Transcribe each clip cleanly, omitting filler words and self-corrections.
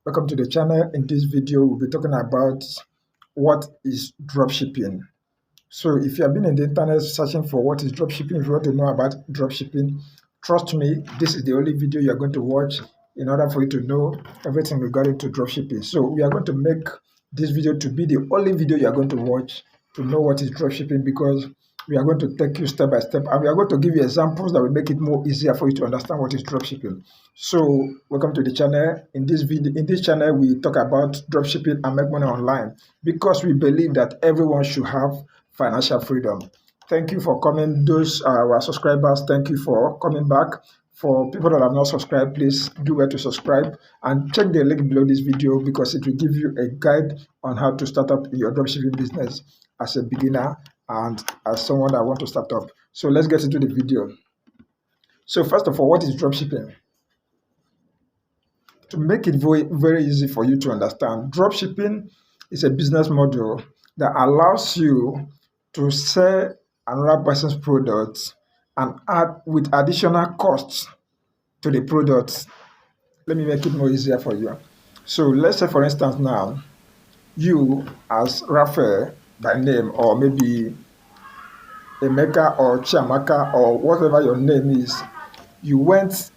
Welcome to the channel. In this video, we'll be talking about what is dropshipping. So if you have been in the internet searching for what is dropshipping, if you want to know about dropshipping, trust me, this is the only video you're going to watch in order for you to know everything regarding to dropshipping. So we are going to make this video to be the only video you're going to watch to know what is dropshipping, because we are going to take you step by step and we are going to give you examples that will make it more easier for you to understand what is dropshipping. So welcome to the channel. In this channel, we talk about dropshipping and make money online, because we believe that everyone should have financial freedom. Thank you for coming. Those are our subscribers. Thank you for coming back. For people that have not subscribed, please do well to subscribe and check the link below this video, because it will give you a guide on how to start up your dropshipping business as a beginner and as someone that want to start up. So let's get into the video. So first of all, what is dropshipping? To make it very easy for you to understand, dropshipping is a business model that allows you to sell another person's products and add with additional costs to the products. Let me make it more easier for you. So let's say, for instance, now you as Raphael by name, or maybe Emeka or Chiamaka or whatever your name is, you went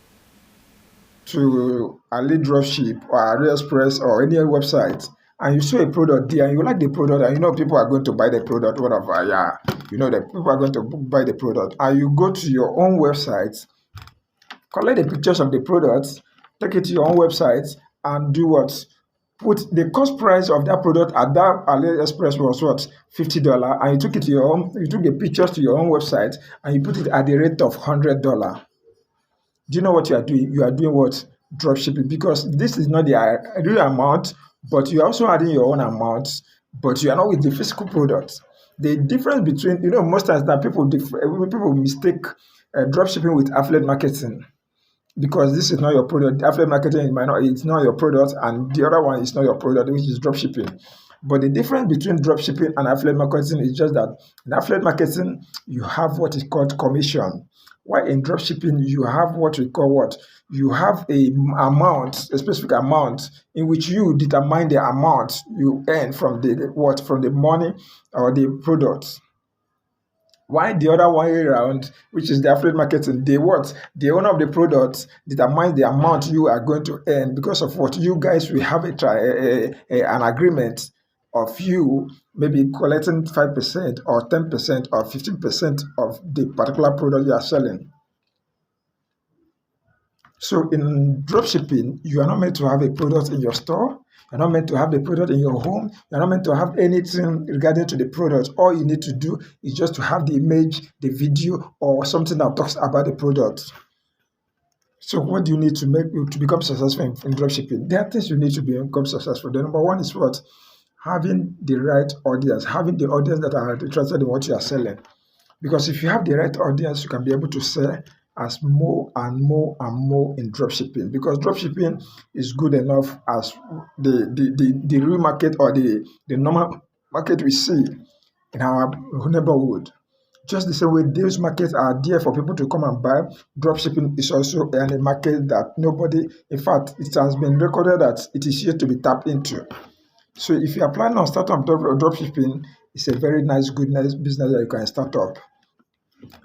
to ALIDROPSHIP or AliExpress or any website and you saw a product there and you like the product, and you know people are going to buy the product, whatever, yeah, you know that people are going to buy the product, and you go to your own website, collect the pictures of the products, take it to your own website and do what? Put the cost price of that product at that AliExpress was what? $50, and you took it to your own, you took the pictures to your own website and you put it at the rate of $100. Do you know what you are doing? You are doing what? Dropshipping, because this is not the real amount, but you're also adding your own amount, but you are not with the physical product. The difference between, most times that people mistake dropshipping with affiliate marketing, because this is not your product. Affiliate marketing it's not your product, and the other one is not your product, which is dropshipping. But the difference between dropshipping and affiliate marketing is just that in affiliate marketing, you have what is called commission. While in dropshipping, you have what we call what? You have a specific amount in which you determine the amount you earn from from the money or the product. Why the other way around, which is the affiliate marketing, the owner of the product determines the amount you are going to earn, because of what you guys will have an agreement of you maybe collecting 5% or 10% or 15% of the particular product you are selling. So in dropshipping, you are not meant to have a product in your store. You're not meant to have the product in your home. You're not meant to have anything regarding to the product. All you need to do is just to have the image, the video, or something that talks about the product. So what do you need to become successful in dropshipping? There are things you need to become successful. The number one is what? Having the right audience, having the audience that are interested in what you are selling. Because if you have the right audience, you can be able to sell as more and more and more in dropshipping, because dropshipping is good enough as the real market or the normal market we see in our neighborhood. Just the same way those markets are there for people to come and buy, dropshipping is also a market that nobody, in fact, it has been recorded that it is yet to be tapped into. So if you are planning on starting up dropshipping, it's a very nice business that you can start up.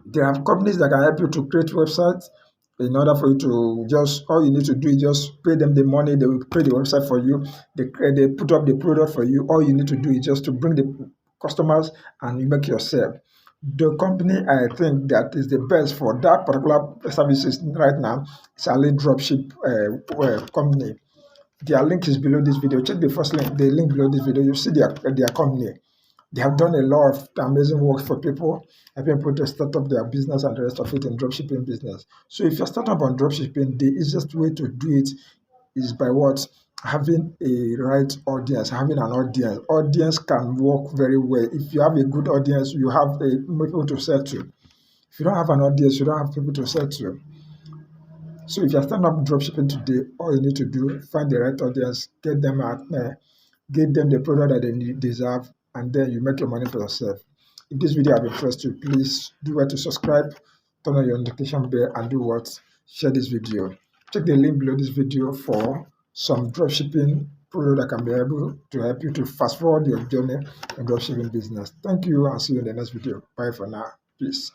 There are companies that can help you to create websites. In order for you to all you need to do is just pay them the money. They will create the website for you. They put up the product for you. All you need to do is just to bring the customers and you make yourself. The company I think that is the best for that particular services right now is ALIDROPSHIP company. Their link is below this video. Check the first link, the link below this video. You see their company. They have done a lot of amazing work for people, helping people to start up their business and the rest of it in dropshipping business. So if you're starting up on dropshipping, the easiest way to do it is by what? Having a right audience, having an audience. Audience can work very well. If you have a good audience, you have people to sell to. If you don't have an audience, you don't have people to sell to. So if you're starting up dropshipping today, all you need to do, find the right audience, get them out there, get them the product that they deserve, and then you make your money for yourself. If this video have interest you, please do well to subscribe, turn on your notification bell, and do what? Share this video. Check the link below this video for some dropshipping product that can be able to help you to fast forward your journey in dropshipping business. Thank you, and see you in the next video. Bye for now. Peace.